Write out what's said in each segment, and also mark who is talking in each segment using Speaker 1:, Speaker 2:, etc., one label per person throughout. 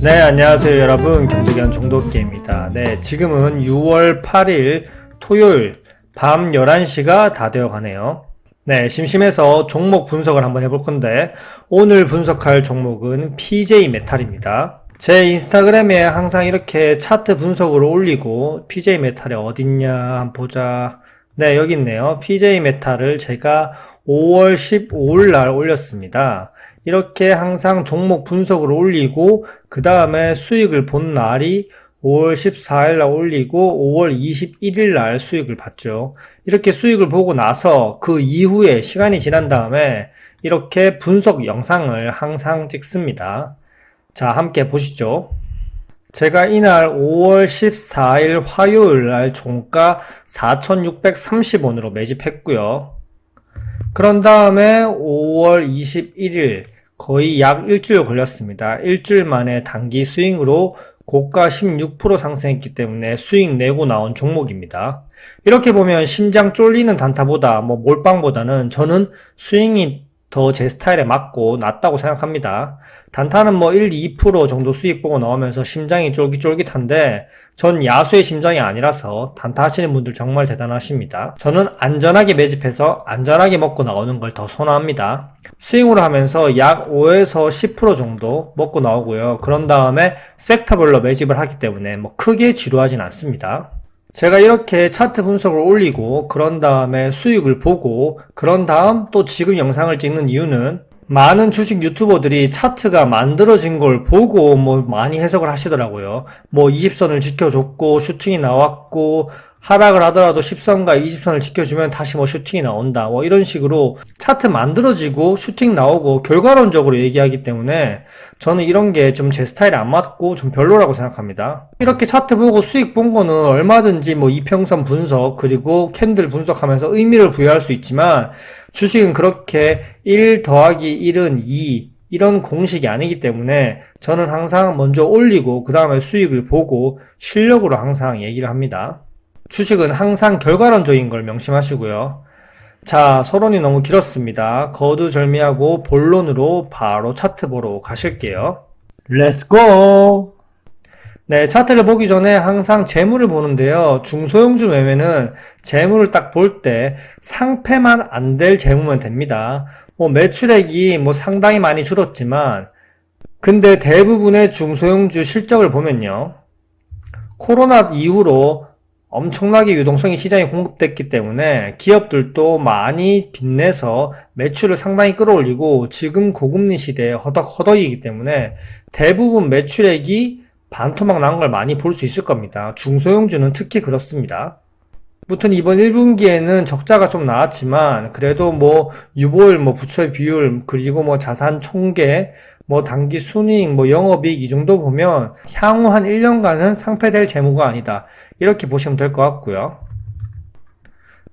Speaker 1: 네, 안녕하세요 여러분. 경제견 종도끼입니다. 네, 지금은 6월 8일 토요일 밤 11시가 다 되어 가네요. 네, 심심해서 종목 분석을 한번 해볼 건데 오늘 분석할 종목은 PJ 메탈입니다. 제 인스타그램에 항상 이렇게 차트 분석으로 올리고 PJ 메탈이 어딨냐 한번 보자. 네, 여기 있네요. PJ 메탈을 제가 5월 15일 날 올렸습니다. 이렇게 항상 종목 분석을 올리고 그 다음에 수익을 본 날이 5월 14일 날 올리고 5월 21일 날 수익을 봤죠. 이렇게 수익을 보고 나서 그 이후에 시간이 지난 다음에 이렇게 분석 영상을 항상 찍습니다. 자, 함께 보시죠. 제가 이날 5월 14일 화요일 날 종가 4,630원으로 매집했고요. 그런 다음에 5월 21일 거의 약 일주일 걸렸습니다. 일주일 만에 단기 스윙으로 고가 16% 상승했기 때문에 수익 내고 나온 종목입니다. 이렇게 보면 심장 쫄리는 단타보다 몰빵보다는 저는 스윙이 더 제 스타일에 맞고 낫다고 생각합니다. 단타는 1, 2% 정도 수익 보고 나오면서 심장이 쫄깃쫄깃한데 전 야수의 심장이 아니라서 단타 하시는 분들 정말 대단하십니다. 저는 안전하게 매집해서 안전하게 먹고 나오는 걸 더 선호합니다. 스윙으로 하면서 약 5에서 10% 정도 먹고 나오고요. 그런 다음에 섹터별로 매집을 하기 때문에 크게 지루하진 않습니다. 제가 이렇게 차트 분석을 올리고 그런 다음에 수익을 보고 그런 다음 또 지금 영상을 찍는 이유는 많은 주식 유튜버들이 차트가 만들어진 걸 보고 많이 해석을 하시더라고요. 20선을 지켜줬고 슈팅이 나왔고 하락을 하더라도 10선과 20선을 지켜주면 다시 슈팅이 나온다. 이런 식으로 차트 만들어지고 슈팅 나오고 결과론적으로 얘기하기 때문에 저는 이런 게 좀 제 스타일에 안 맞고 좀 별로라고 생각합니다. 이렇게 차트 보고 수익 본 거는 얼마든지 이평선 분석 그리고 캔들 분석하면서 의미를 부여할 수 있지만 주식은 그렇게 1 더하기 1은 2 이런 공식이 아니기 때문에 저는 항상 먼저 올리고 그 다음에 수익을 보고 실력으로 항상 얘기를 합니다. 주식은 항상 결과론적인 걸 명심하시고요. 자, 서론이 너무 길었습니다. 거두절미하고 본론으로 바로 차트 보러 가실게요. 렛츠고! 네, 차트를 보기 전에 항상 재물을 보는데요. 중소형주 매매는 재물을 딱 볼 때 상패만 안 될 재물면 됩니다. 매출액이 상당히 많이 줄었지만 근데 대부분의 중소형주 실적을 보면요. 코로나 이후로 엄청나게 유동성이 시장에 공급됐기 때문에 기업들도 많이 빚내서 매출을 상당히 끌어올리고 지금 고금리 시대에 허덕허덕이기 때문에 대부분 매출액이 반토막 난 걸 많이 볼 수 있을 겁니다. 중소형주는 특히 그렇습니다. 무튼 이번 1분기에는 적자가 좀 나왔지만 그래도 유보율, 부채 비율, 그리고 자산 총계, 단기 순이익, 영업이익 이 정도 보면 향후 한 1년간은 상패될 재무가 아니다. 이렇게 보시면 될 것 같고요.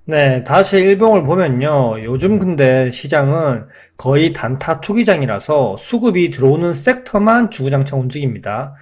Speaker 1: 네, 다시 일봉을 보면요. 요즘 근데 시장은 거의 단타 투기장이라서 수급이 들어오는 섹터만 주구장창 움직입니다.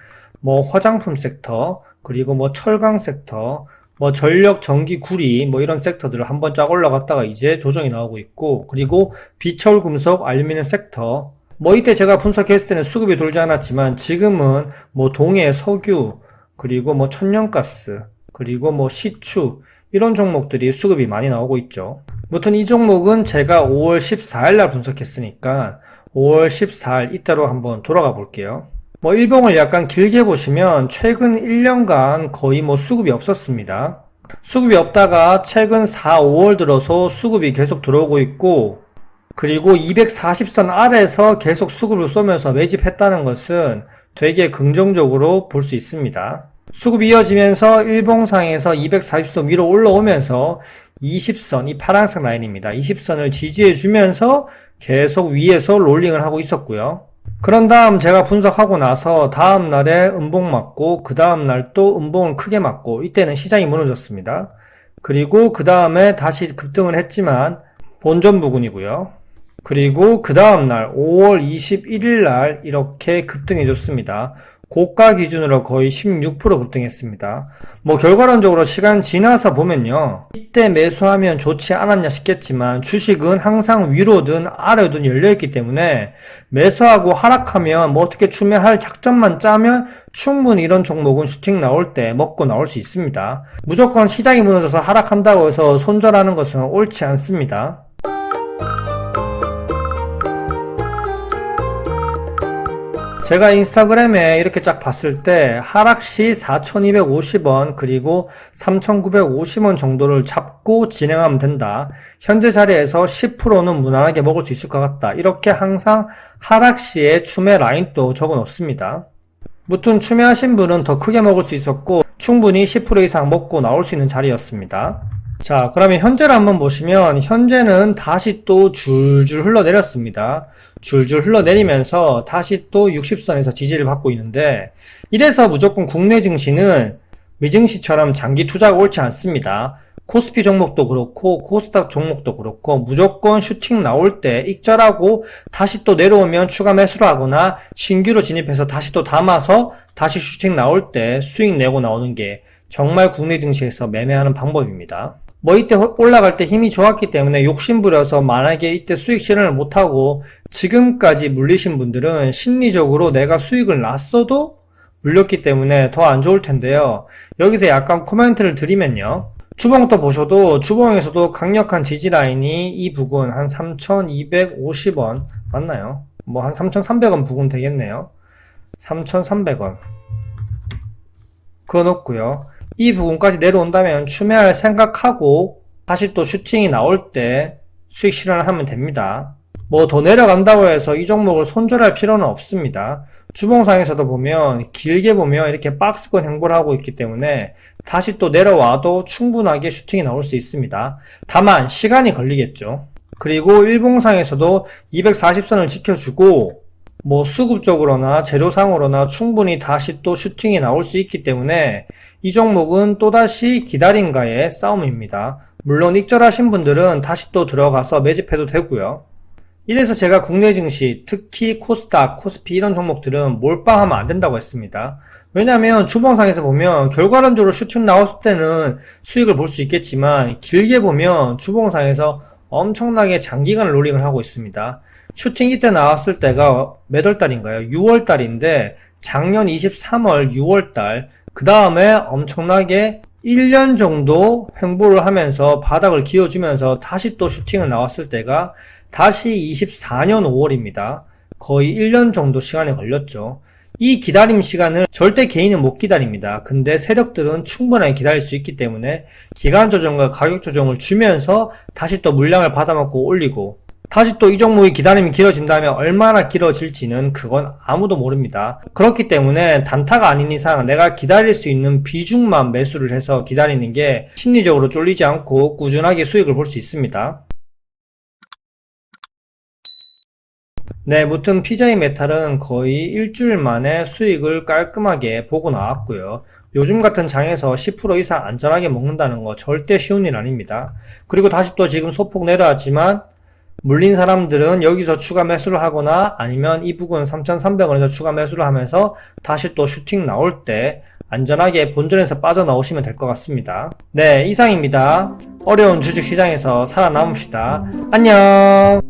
Speaker 1: 화장품 섹터, 그리고 철강 섹터, 전력, 전기, 구리, 이런 섹터들을 한번 쫙 올라갔다가 이제 조정이 나오고 있고, 그리고 비철, 금속, 알루미늄 섹터, 이때 제가 분석했을 때는 수급이 돌지 않았지만 지금은 동해, 석유, 그리고 천연가스, 그리고 시추, 이런 종목들이 수급이 많이 나오고 있죠. 무튼 이 종목은 제가 5월 14일 날 분석했으니까 5월 14일 이따로 한번 돌아가 볼게요. 일봉을 약간 길게 보시면 최근 1년간 거의 수급이 없었습니다. 수급이 없다가 최근 4, 5월 들어서 수급이 계속 들어오고 있고 그리고 240선 아래에서 계속 수급을 쏘면서 매집했다는 것은 되게 긍정적으로 볼 수 있습니다. 수급이 이어지면서 일봉상에서 240선 위로 올라오면서 20선, 이 파란색 라인입니다. 20선을 지지해주면서 계속 위에서 롤링을 하고 있었고요. 그런 다음 제가 분석하고 나서 다음 날에 음봉 맞고 그 다음 날 또 음봉을 크게 맞고 이때는 시장이 무너졌습니다. 그리고 그 다음에 다시 급등을 했지만 본전 부근이고요. 그리고 그 다음 날 5월 21일 날 이렇게 급등해 줬습니다. 고가 기준으로 거의 16% 급등했습니다. 결과론적으로 시간 지나서 보면요, 이때 매수하면 좋지 않았냐 싶겠지만 주식은 항상 위로든 아래든 열려있기 때문에 매수하고 하락하면 어떻게 추매할 작전만 짜면 충분히 이런 종목은 슈팅 나올 때 먹고 나올 수 있습니다. 무조건 시장이 무너져서 하락한다고 해서 손절하는 것은 옳지 않습니다. 제가 인스타그램에 이렇게 쫙 봤을 때 하락시 4,250원 그리고 3,950원 정도를 잡고 진행하면 된다. 현재 자리에서 10%는 무난하게 먹을 수 있을 것 같다. 이렇게 항상 하락시에 추매 라인도 적어 놓습니다. 무튼 추매하신 분은 더 크게 먹을 수 있었고 충분히 10% 이상 먹고 나올 수 있는 자리였습니다. 자, 그러면 현재를 한번 보시면 현재는 다시 또 줄줄 흘러내렸습니다. 줄줄 흘러내리면서 다시 또 60선에서 지지를 받고 있는데, 이래서 무조건 국내 증시는 미증시처럼 장기 투자가 옳지 않습니다. 코스피 종목도 그렇고 코스닥 종목도 그렇고 무조건 슈팅 나올 때 익절하고 다시 또 내려오면 추가 매수를 하거나 신규로 진입해서 다시 또 담아서 다시 슈팅 나올 때 수익 내고 나오는 게 정말 국내 증시에서 매매하는 방법입니다. 이때 올라갈 때 힘이 좋았기 때문에 욕심부려서 만약에 이때 수익 실현을 못하고 지금까지 물리신 분들은 심리적으로 내가 수익을 났어도 물렸기 때문에 더 안 좋을 텐데요. 여기서 약간 코멘트를 드리면요. 주봉도 보셔도 주봉에서도 강력한 지지 라인이 이 부근 한 3,250원 맞나요? 한 3,300원 부근 되겠네요. 3,300원 그어놓고요. 이 부분까지 내려온다면 추매할 생각하고 다시 또 슈팅이 나올 때 수익 실현을 하면 됩니다. 더 내려간다고 해서 이 종목을 손절할 필요는 없습니다. 주봉상에서도 보면 길게 보면 이렇게 박스권 행보를 하고 있기 때문에 다시 또 내려와도 충분하게 슈팅이 나올 수 있습니다. 다만 시간이 걸리겠죠. 그리고 일봉상에서도 240선을 지켜주고 수급적으로나 재료상으로나 충분히 다시 또 슈팅이 나올 수 있기 때문에 이 종목은 또다시 기다림과의 싸움입니다. 물론 익절하신 분들은 다시 또 들어가서 매집해도 되고요. 이래서 제가 국내 증시, 특히 코스닥, 코스피 이런 종목들은 몰빵하면 안 된다고 했습니다. 왜냐하면 주봉상에서 보면 결과론적으로 슈팅 나왔을 때는 수익을 볼 수 있겠지만 길게 보면 주봉상에서 엄청나게 장기간 롤링을 하고 있습니다. 슈팅 이때 나왔을 때가 몇 월달인가요? 6월달인데 작년 23월 6월달 그 다음에 엄청나게 1년 정도 횡보를 하면서 바닥을 기어주면서 다시 또 슈팅을 나왔을 때가 다시 24년 5월입니다. 거의 1년 정도 시간이 걸렸죠. 이 기다림 시간을 절대 개인은 못 기다립니다. 근데 세력들은 충분하게 기다릴 수 있기 때문에 기간 조정과 가격 조정을 주면서 다시 또 물량을 받아먹고 올리고 다시 또 이 종목의 기다림이 길어진다면 얼마나 길어질지는 그건 아무도 모릅니다. 그렇기 때문에 단타가 아닌 이상 내가 기다릴 수 있는 비중만 매수를 해서 기다리는 게 심리적으로 쫄리지 않고 꾸준하게 수익을 볼 수 있습니다. 네, 무튼 PJ 메탈은 거의 일주일 만에 수익을 깔끔하게 보고 나왔고요. 요즘 같은 장에서 10% 이상 안전하게 먹는다는 거 절대 쉬운 일 아닙니다. 그리고 다시 또 지금 소폭 내려왔지만 물린 사람들은 여기서 추가 매수를 하거나 아니면 이 부근 3,300원에서 추가 매수를 하면서 다시 또 슈팅 나올 때 안전하게 본전에서 빠져나오시면 될 것 같습니다. 네, 이상입니다. 어려운 주식시장에서 살아남읍시다. 안녕!